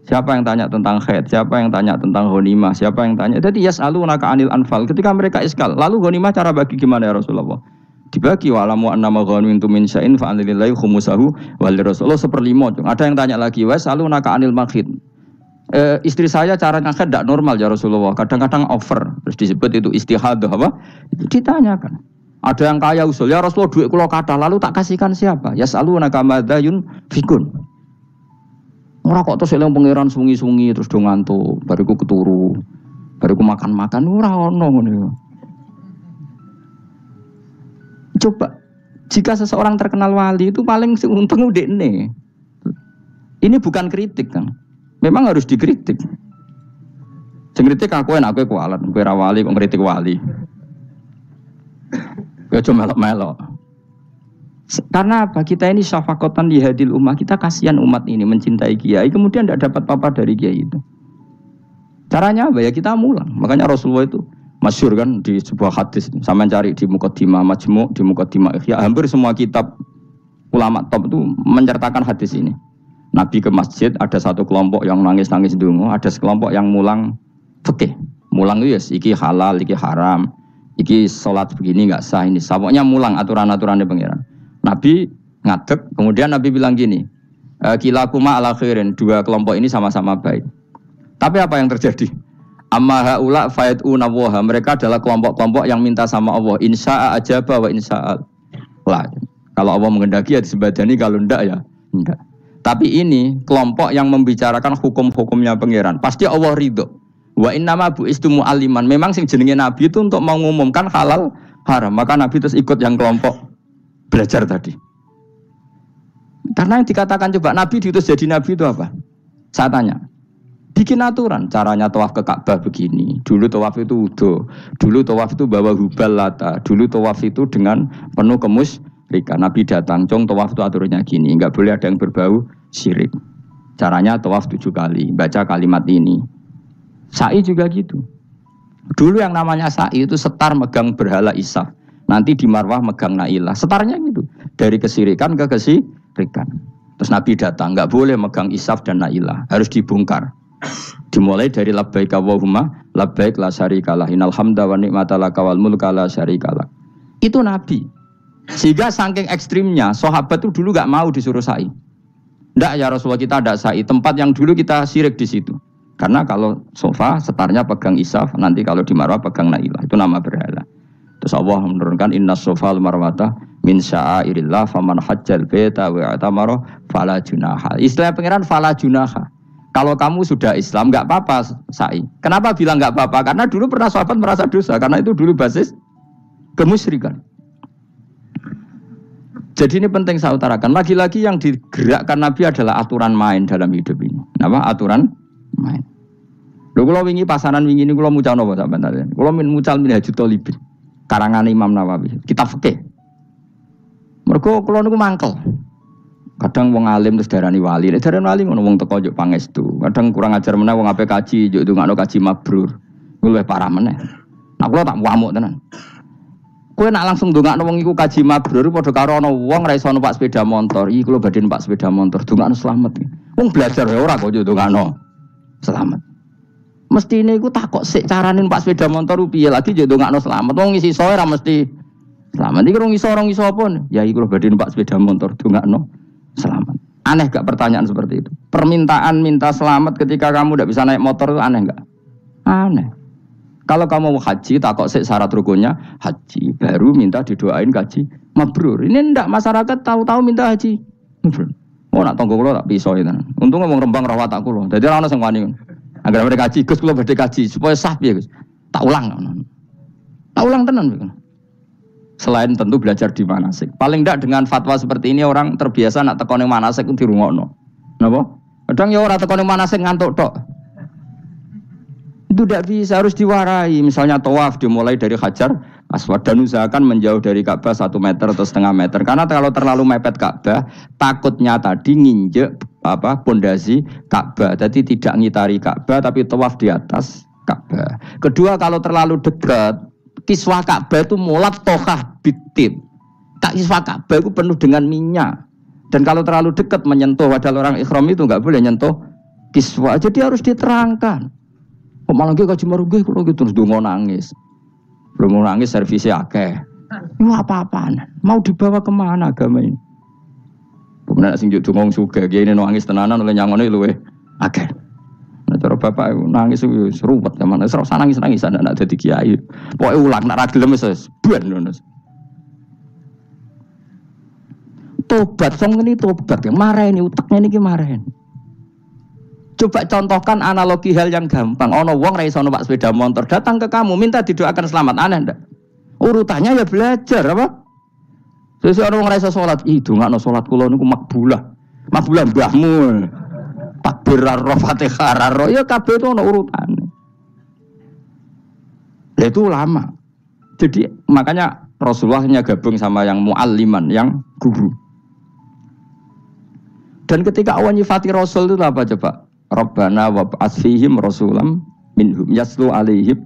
A: Siapa yang tanya tentang haid, siapa yang tanya tentang ghanimah, siapa yang tanya. Jadi yas'alunaka 'anil anfal. Ketika mereka iskal, lalu ghanimah cara bagi gimana ya Rasulullah? Dibagi wa'lamu annama ghanimtum min syai'in fa anlillahi khumusahu wal rasulullah 1/5. Ada yang tanya lagi, "Wa salunaka 'anil makhid." Istri saya cara ngakad tidak normal ya Rasulullah. Kadang-kadang over. Terus disebut itu istihadah apa? Ditanyakan. Ada yang kaya usul, ya Rasulullah duit kula kathah lalu tak kasihkan siapa? Ya salunaka madzayun fikun. Ora kok terus eling pangeran sungi-sungi terus do ngantuk, bariku keturu. Bariku makan-makan ora ono ngono. Coba, jika seseorang terkenal wali itu paling untung udekne. Ini bukan kritik kan. Memang harus dikritik. Sing kritik aku enak kowe kualat, kowe ra wali kok ngritik wali. Kowe cuma melok-melok. Karena apa? Kita ini syafaqatan di hadil ummah, kita kasihan umat ini mencintai kiai, kemudian tidak dapat apa-apa dari kiai itu. Caranya apa ya? Kita mulang. Makanya Rasulullah itu masyhur kan di sebuah hadis, sama cari di Muqaddimah Majmu', di Muqaddimah Ihya, hampir semua kitab ulama top itu menceritakan hadis ini. Nabi ke masjid, ada satu kelompok yang nangis-nangis dungo, ada sekelompok yang mulang fikih. Mulang itu ya, iki halal, iki haram, iki sholat begini nggak sah, ini. Pokoknya mulang aturan-aturannya pangeran. Nabi ngadeg. Kemudian Nabi bilang gini, kilakuma ala khairin, dua kelompok ini sama-sama baik. Tapi apa yang terjadi? Amma haula fayatuna waha, mereka adalah kelompok-kelompok yang minta sama Allah, insya'a ajaba wa insya'al. Lah, kalau Allah mengendaki ya disebadani, kalau enggak ya enggak. Tapi ini kelompok yang membicarakan hukum-hukumnya pangeran. Pasti Allah ridho. Wa innama bu'istu mu'alliman. Memang sing jenenge Nabi itu untuk mengumumkan halal haram. Maka Nabi terus ikut yang kelompok belajar tadi. Karena yang dikatakan coba Nabi diutus jadi Nabi itu apa? Saya tanya. Bikin aturan, caranya tawaf ke Ka'bah begini. Dulu tawaf itu wudu. Dulu tawaf itu bawa hubal lata. Dulu tawaf itu dengan penuh kemusyrikan. Nabi datang, cong tawaf itu aturannya gini. Enggak boleh ada yang berbau syirik. Caranya tawaf 7 kali. Baca kalimat ini. Sa'i juga gitu. Dulu yang namanya sa'i itu setar megang berhala Isaf. Nanti di Marwah megang Nailah. Setarnya gitu. Dari kesirikan ke kesirikan. Terus Nabi datang, enggak boleh megang Isaf dan Nailah. Harus dibongkar. Dimulai dari labbaik Allahumma labbaik la syarikalah innal hamda wa ni'mata laka wal mulka la syarikalah. Itu Nabi. Sehingga saking ekstrimnya sahabat itu dulu enggak mau disuruh sa'i. Enggak ya Rasulullah, kita ada sa'i, tempat yang dulu kita syirik di situ. Karena kalau sofa setarnya pegang Isaf, nanti kalau di Marwah pegang Nailah, itu nama berhala. Terus Allah menurunkan innas sofa al marwata min sya'airillah faman hajjal baita wa atamara fala junaha. Istilah pangeran fala junaha. Kalau kamu sudah Islam, enggak apa-apa sa'i. Kenapa bilang enggak apa-apa? Karena dulu pernah sahabat merasa dosa. Karena itu dulu basis kemusyrikan. Jadi ini penting saya utarakan. Lagi-lagi yang digerakkan Nabi adalah aturan main dalam hidup ini. Apa? Aturan main. Lho kula wingi pasanan wingi ini kula mucal napa sampeyan? Kula mucal Minhajul Thalibin. Karangan Imam Nawawi. Kitab fikih. Mergo kula niku mangkel. Kadang wong alim terus darani wali. Nek darani wali ngono wong teko njuk pangestu. Kadang kurang ajar meneh wong ape kaji njuk ndongakno kaji mabrur. Luwih parah meneh. Nah kula tak ngamuk tenan. Kowe nak langsung ndongakno wong iku kaji mabrur padha karo ana wong ra iso numpak sepeda motor. Iki kula badhe numpak sepeda motor ndongakno slamet. Wong belajar ya ora kok njuk ndongakno slamet. Mestine iku takok sik carane numpak sepeda motor piye lagi njuk ndongakno slamet. Wong isi soe ra mesti slamet. Iki rong iso apa? Ya iki kula badhe numpak sepeda motor ndongakno selamat. Aneh gak pertanyaan seperti itu? Permintaan minta selamat ketika kamu tidak bisa naik motor itu aneh gak? Aneh. Kalau kamu mau haji, takok sik syarat rukunnya haji, baru minta didoain haji mabrur. Ini ndak masyarakat tahu-tahu minta haji mabrur. Oh nak tonggo kula tak piso itu. Untung ngomong Rembang rawat tak kula. Dadi ora ono sing wani. Agar mereka haji, Gus kula badhe haji supaya sah piye Gus. Tak ulang. Tak ulang tenan. Selain tentu belajar di manasik. Paling tidak dengan fatwa seperti ini orang terbiasa nak tekone manasik itu dirungokno. Napa? Kadang ya ora tekone manasik ngantuk tok. Itu tidak bisa, harus diwarai. Misalnya tawaf dimulai dari Hajar Aswad dan usahakan menjauh dari Ka'bah 1 meter atau setengah meter. Karena kalau terlalu mepet Ka'bah, takutnya tadi nginjek pondasi Ka'bah. Jadi tidak ngitari Ka'bah tapi tawaf di atas Ka'bah. Kedua, kalau terlalu dekat kiswah Ka'bah itu mulat tohah bitib. Kiswah Ka'bah itu penuh dengan minyak. Dan kalau terlalu dekat menyentuh, padahal orang ikhram itu enggak boleh nyentuh kiswah. Jadi harus diterangkan. Kok malah nggih kaji marugih kalau gitu terus dongo nangis. Belum nangis servisnya akeh. Ini apa-apaan? Mau dibawa kemana agama ini? Kemudian sing juk dongo sugih ngene nangis tenanan oleh nyangone luwe akeh. Cara bapak nangis seruwet zaman wis ora nangis-nangis anak dadi kiai. Pokoke ulang nek ra gelem wis ben ngono. Tobat song ini tobat ya mareni uteknya niki mareni. Coba contohkan analogi hal yang gampang. Ono wong ra iso numpak sepeda motor datang ke kamu minta didoakan selamat, aneh ndak? Urutannya ya belajar apa? Sesuk ono wong ra iso salat, dongakno salat kula niku makbulah. Makbulah mbahmu. Takbir roh Fatihah roh ya kabeh itu ono urutane. Lah itu lama. Jadi makanya Rasulullahnya gabung sama yang mualliman, yang guru. Dan ketika Allah nyifati Rasul itu apa coba? Rabbana wab'ats fihim rasulam minhum yaslu alaihim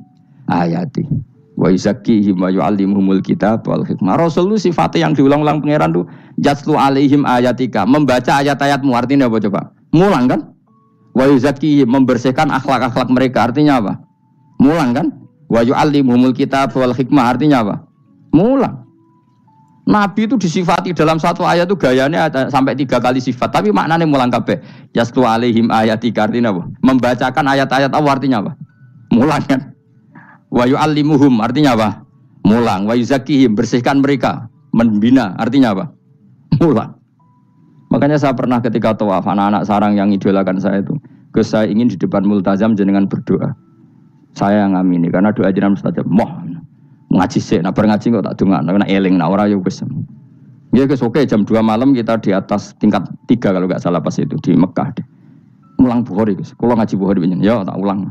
A: ayati wa yuzakkihim wa yu'allimuhumul kitab wal hikmah. Rasul itu sifatnya yang diulang-ulang pangeran itu yaslu alaihim ayatika, membaca ayat-ayatmu. Artinya apa coba? Mulang kan? Wa yuzakkihim, membersihkan akhlak-akhlak mereka. Artinya apa? Mulang kan? Wa yu'allimuhumul kitab wal hikmah. Artinya apa? Mulang. Nabi itu disifati dalam satu ayat itu gayanya ada sampai 3 kali sifat, tapi maknanya mulang kabeh. Yastu alaihim ayatika artinya apa? Membacakan ayat-ayat Allah artinya apa? Mulang kan. Wa yu'allimuhum artinya apa? Mulang. Wa yuzakkihim bersihkan mereka, membina artinya apa? Mulang. Makanya saya pernah ketika tawaf anak-anak sarang yang idolakan saya itu, saya ingin di depan multazam jenengan berdoa. Saya yang ngamini karena doa jenengan mustajab. Ngaji sih, nah ngaji kok tak dengar, nah eling, nah orang yang bisa. Ya guys, oke jam 2 malam kita di atas tingkat 3 kalau nggak salah pas itu di Mekah. Ulang Bukhari guys, kalau ngaji Bukhari begini, ya tak ulang.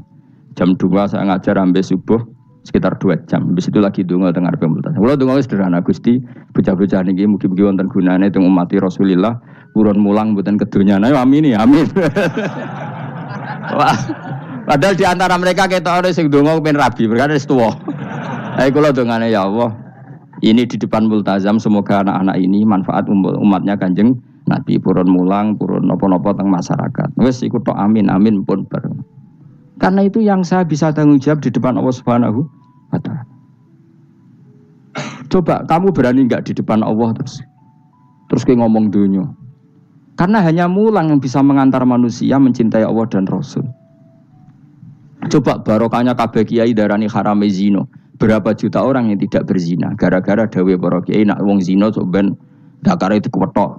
A: Jam 2 saya ngajar sampai subuh sekitar 2 jam. Habis itu lagi donga dengar pemultasan. Kalau donga sederhana Gusti, bocah-bocah niki mugi-mugi wonten gunane teng umati Rasulillah, purun mulang mboten kedonya. Ayo amin ya, amin. Wah, padahal di antara mereka kita ada sing donga pengen rabi, berkata wis tuwa. Ayo kula dongane ya Allah. Ini di depan multazam semoga anak-anak ini manfaat umatnya Kanjeng Nabi purun mulang, purun napa-napa teng masyarakat. Wis iku tok amin amin pun bar. Karena itu yang saya bisa tanggung jawab di depan Allah Subhanahu wa taala. Coba kamu berani enggak di depan Allah terus kayak ngomong dunia. Karena hanya mulang yang bisa mengantar manusia mencintai Allah dan Rasul. Coba barokahnya kabeh kiai darani harame zina. Berapa juta orang yang tidak berzina gara-gara dawe para kiai nak wong zina sok ben dakare dikwetok,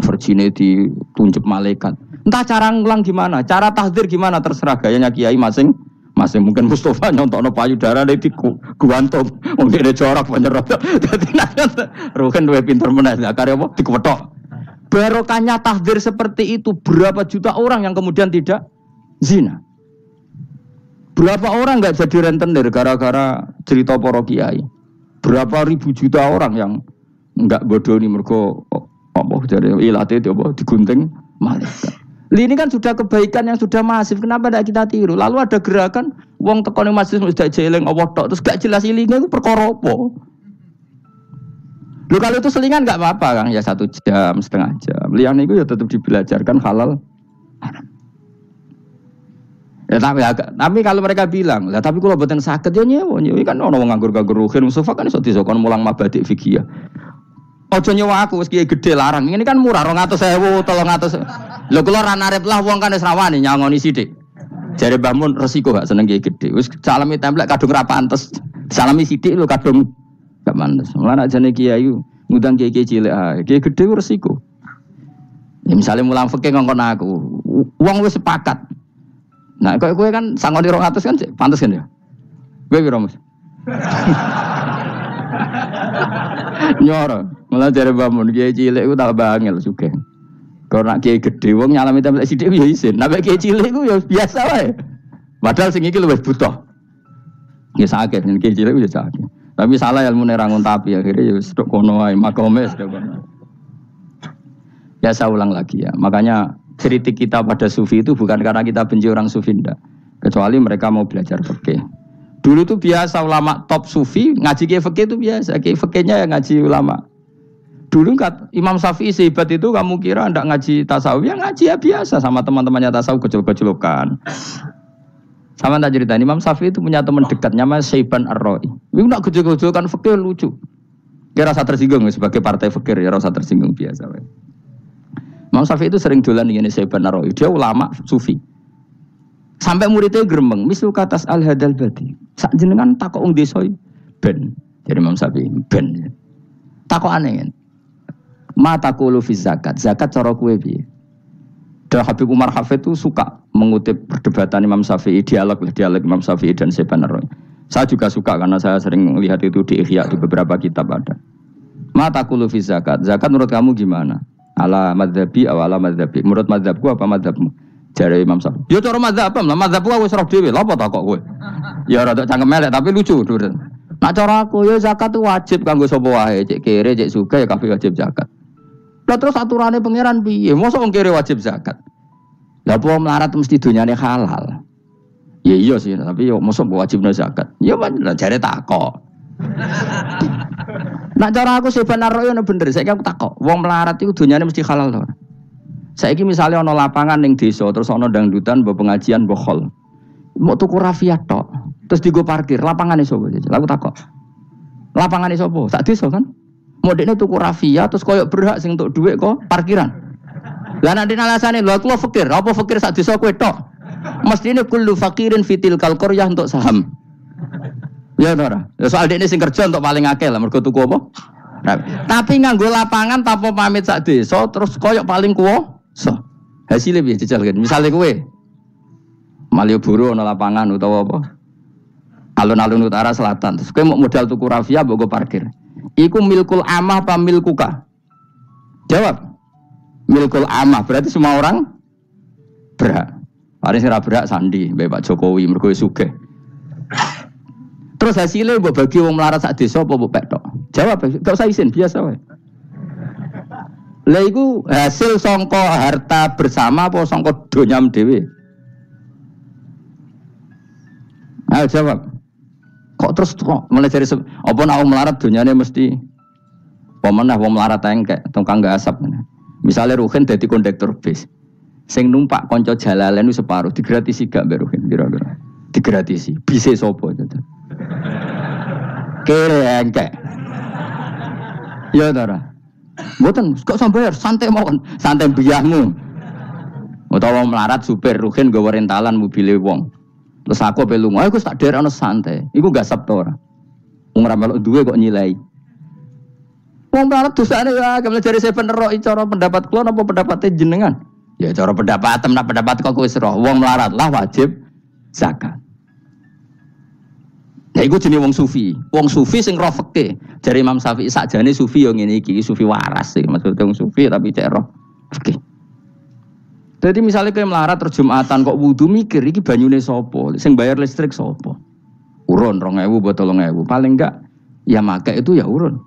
A: virgine ditunjuk malaikat. Entah cara ngulang gimana, cara tahdzir gimana terserah gayanya kiai masing-masing. Mungkin Mustafa nyontokno payudara di guantung, wong dene jorok penyerot. Dadi nek roken duwe pinter meneh dakare apa dikwetok. Barokahnya tahdzir seperti itu berapa juta orang yang kemudian tidak zina. Berapa orang nggak jadi rentenir gara-gara cerita para kiai? Berapa ribu juta orang yang nggak bodoh nih mergo apa dari ilate itu apa digunting malaikat. Ini kan sudah kebaikan yang sudah masif. Kenapa tidak kita tiru? Lalu ada gerakan wong tekone masjid sudah jeleng Allah tok terus gak jelas ilinge itu perkara apa? Lu kalau itu selingan nggak apa-apa Kang ya 1 jam, setengah jam. Liyane itu ya tetap dibelajarkan halal. Ya, tapi kalau mereka bilang, lah tapi kalau boten sakit ya nyewa kan ono nganggur-nganggur ruhin Mustafa kan iso disokon mulang mabadik fikih. Ojo nyewa aku wis kiye gede larang. Ini kan murah 200.000, 300. Lho kula ra narep lah wong kan wis rawani nyangoni sithik. Jare Mbah Mun resiko gak seneng kiye gede. Wis salami templek kadung ra pantes. Salami sithik lho kadung gak pantes. Mulane jane kiai ngundang kiai cilik ae. Kiai gede resiko. Ya misalnya mulang fikih ngongkon aku. Wong wis sepakat. Nah, kowe kan sangoni 200 kan pantes kan ya? Kowe piro, Mas? Nyoro, malah jare Mbah Mun kiai cilik iku tak bangel sugih. Kalau nak kiai gede wong nyalami templek sithik ya isin. Nek kiai cilik iku ya biasa wae. Padahal sing iki luwih butuh. Ya sakit nek kiai cilik ya sakit. Tapi salah ilmune ra nguntapi akhirnya ya wis tok kono wae makome wis tok kono. Ya saya ulang lagi ya. Makanya kritik kita pada sufi itu bukan karena kita benci orang sufi enggak. Kecuali mereka mau belajar fikih. Dulu tuh biasa ulama top sufi ngaji kiai fikih itu biasa. Kiai fikihnya yang ngaji ulama. Dulu kan Imam Syafi'i sehebat itu kamu kira enggak ngaji tasawuf? Ya ngaji ya biasa sama teman-temannya tasawuf gejol-gejolokan. Sama tak cerita Imam Syafi'i itu punya teman dekat namanya Syaiban Ar-Ra'i. Itu enggak gejol-gejolokan fikih lucu. Dia rasa tersinggung sebagai partai fikih ya rasa tersinggung biasa. Imam Syafi'i itu sering dolan dengan Syaiban Ar-Ra'i. Dia ulama sufi. Sampai muridnya gremeng, misal katas al-hadal badi. Sak jenengan takok wong desa ben. Jadi Imam Syafi'i ben. Takok aneh kan. Ma taqulu fi zakat. Zakat cara kowe piye? Dan Habib Umar Hafid itu suka mengutip perdebatan Imam Syafi'i, dialog Imam Syafi'i dan Syaiban Ar-Ra'i. Saya juga suka karena saya sering melihat itu di Ihya di beberapa kitab ada. Ma taqulu fi zakat. Zakat menurut kamu gimana? Ala madzhabi aw ala madzhabi. Menurut madzhabku apa madzhabmu? Jare Imam Syafi'i. Ya cara madzhab lah, madzhabku wis roh dhewe. Lha apa tak kok kowe? Ya rada cangkem elek tapi lucu. Nak cara aku ya zakat itu wajib kanggo sapa wae, cek kere, cek sugih ya kabeh wajib zakat. Lah terus aturane pangeran piye? Mosok wong kere wajib zakat. Lah apa melarat mesti donyane halal. Ya iya sih, tapi yo mosok wajibna zakat. Ya jare takok. Nak cara aku Syaiban Ar-Ra'i ono bener, saiki aku takok. Wong melarat iku donyane mesti halal to. Saiki misale ana lapangan ning desa terus ana dangdutan mbok pengajian mbok khol. Mbok tuku rafiat tok. Terus digo parkir, lapangane sapa? Aku takok. Lapangane sapa? Sak desa kan? Modene tuku rafia terus koyo berhak sing untuk dhuwit kok parkiran. Lah nek alasane lho aku fakir, apa fakir sak desa kowe tok? Mestine kullu fakirin fitil qaryah untuk saham. Ya ora. Ya soal dekne sing kerja untuk paling akeh lah mergo tuku apa? Tapi nganggo lapangan tanpa pamit sak desa terus koyo paling kuwasa. Hasilnya piye jajal kan. Misale kowe Malioboro ana lapangan utawa apa? Alun-alun utara selatan. Terus kowe mau modal tuku rafia mbok go parkir. Iku milkul amah apa milkuka? Jawab. Milkul amah berarti semua orang berhak. Paling sing ora berhak sandi mbek Pak Jokowi mergo sugih. Terus hasilnya mbok bagi wong melarat sak desa apa mbok pek tok? Jawab, gak usah izin biasa wae. Lah iku hasil sangka harta bersama apa sangka donyam dhewe? Ayo jawab. Kok terus kok mulai dari apa nak wong melarat donyane mesti pemenah wong melarat engkek tukang asap. Misalnya Ruhin dadi kondektur bis. Sing numpak kanca jalalan separuh digratisi gak mbek Ruhin kira-kira. Digratisi. Bise sapa gitu. Kere engkek. Ya ora. Mboten kok sampeyan santai mawon, santai biyahmu. Utawa melarat supir Ruhin nggawa rentalan mobile wong. Terus aku ape lunga, aku tak derekno santai. Iku gak sabto ora. Wong ora melok duwe kok nyilai. Wong melarat dosane ya, kemene jare seven ero cara pendapat kula napa pendapate jenengan? Ya cara pendapat nak pendapat kok wis roh. Wong melarat lah wajib zakat. Ya iku jenenge wong sufi. Wong sufi sing roh fikih. Jare Imam Syafi'i sakjane sufi yo ngene iki, sufi waras sih. Maksudnya wong sufi tapi cek roh fikih. Jadi misalnya kayak melarat terus Jumatan kok wudu mikir iki banyune sapa? Sing bayar listrik sapa? Urun 2.000 botol 3.000. Paling enggak ya make itu ya urun.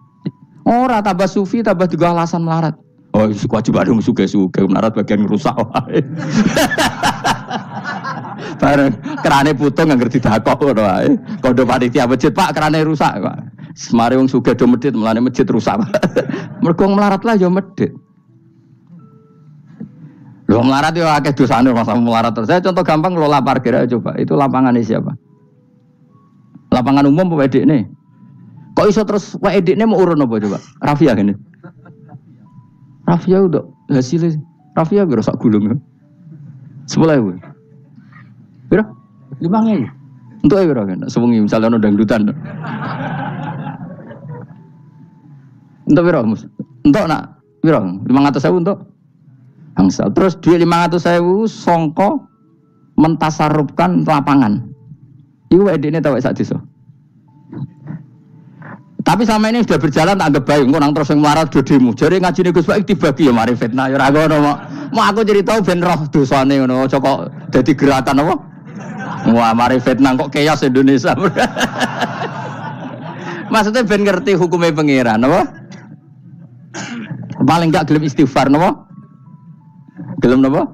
A: Ora tambah sufi tambah juga alasan melarat. Oh, kewajiban dong suge-suge melarat bagian rusak wae. Bareng kerane putung nggak ngerti dakok ngono wae. Kondo panitia masjid, Pak, kerane rusak, Pak. Semare wong sugih do medhit, mulane masjid rusak. Mergo melarat lah ya medhit. Lho melarat yo akeh dosane masa melarat terus. Saya contoh gampang ngelola parkir aja coba. Itu lapangannya siapa? Lapangan umum apa edekne? Kok iso terus wae edekne mau urun apa coba? Rafia gini. Rafia udah hasilnya. Rafia biro sak gulung. 10.000. Biro? 5.000. Untuk biro kan. Sewengi misalnya ono dangdutan. Untuk biro Mus. Untuk nak biro 500.000 untuk angsal. Terus duit 500.000 songko mentasarufkan lapangan. Iku edine tau sak desa. Tapi sama ini sudah berjalan tak anggap baik. Engko nang terus sing melarat do demo. Jare ngajine Gus Baik dibagi ya mari fitnah ya ora ngono. Mau aku cerita ben roh dosane ngono. Aja kok dadi gerakan apa? Wah, mari fitnah kok chaos Indonesia. Maksudnya ben ngerti hukumnya pangeran apa? Paling enggak gelem istighfar napa? Gelem napa?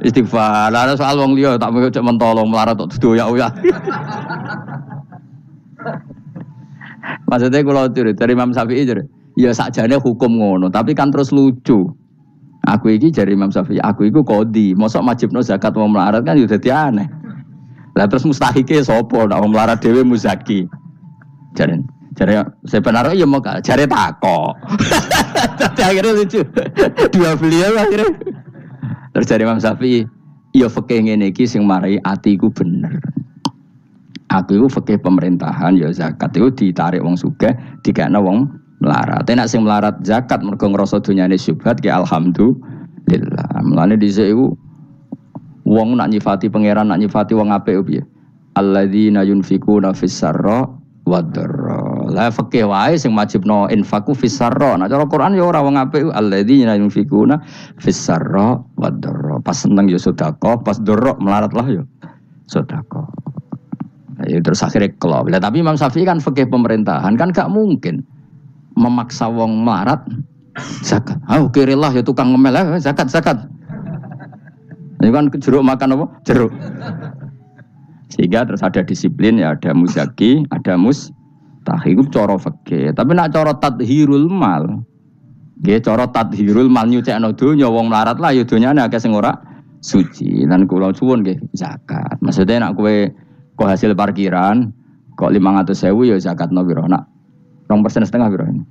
A: Istighfar. Lah soal wong liya tak mau cek mentolong melarat tok doyak-oyak. Maksudnya kalau dari Imam Syafi'i ya sakjane hukum ngono, tapi kan terus lucu. Aku iki dari Imam Syafi'i, aku iku qadhi, mosok wajibno zakat wong melarat kan ya dadi aneh. Lah terus mustahike sapa nek wong melarat dhewe muzaki. Jare sebenarnya ya mau jare takok. Tapi akhirnya lucu. Dua beliau akhirnya. Terus dari Imam Syafi'i, ya fikih ngene iki sing marai atiku bener. Aku itu fikih pemerintahan ya zakat itu ditarik wong sugih dikekno wong melarat. Nek sing melarat zakat mergo ngrasa dunyane syubhat ki alhamdulillah. Mulane dhisik iku wong nak nyifati pangeran nak nyifati wong apik piye? Alladzina yunfikuna fis sarra wad dharra. Lah fikih wae sing wajibno infaku fis sarra. Nah cara Quran ya ora wong apik alladzina yunfikuna fis sarra wad dharra. Pas seneng ya sedekah, pas dharra melarat lah ya sedekah. Ya, terus akhirnya kelop. Tapi Imam Syafi'i kan fikih pemerintahan kan gak mungkin memaksa wong melarat zakat. Kirilah ya tukang ngemel zakat. Ini kan jeruk makan apa? Jeruk. Sehingga terus ada disiplin ya, ada muzaki, ada mustahik cara fikih. Tapi nak cara tadhirul mal. Nggih cara tadhirul mal nyucikno donya wong melarat lah ya donyane akeh sing ora suci. Lan kula suwun nggih zakat. Maksudnya nak kowe kok hasil parkiran kok 500.000 ya zakatno piro nak 2,5% piro ini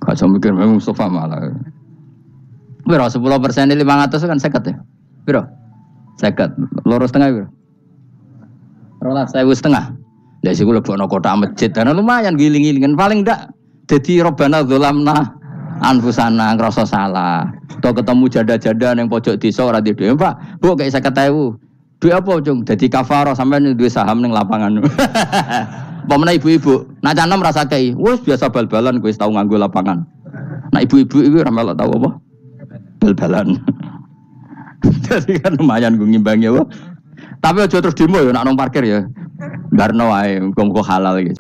A: Gak usah mikir memang Mustafa malah. Biro 10% ini 500 kan 50 ya. Biro 50 loro setengah biro. Rolas 1.500. Lah sik kula lebokno kotak masjid karena lumayan giling-gilingan paling ndak dadi robana dzalamna anfusana ngrasa salah. Atau ketemu janda-janda yang pojok desa ora duwe, Pak. Bu kayak 50.000. Duit apa, Cung? Dadi kafarah sampean duwe saham ning lapangan. Pemene ibu-ibu, nak canom rasa kei, wis biasa bal-balan kowe wis tau nganggo lapangan. Nak ibu-ibu iki ora melok tau apa? Bal-balan. Jadi kan lumayan gue ngimbangi apa. Tapi aja terus demo ya nak nang parkir ya. Barno wae muga-muga halal iki.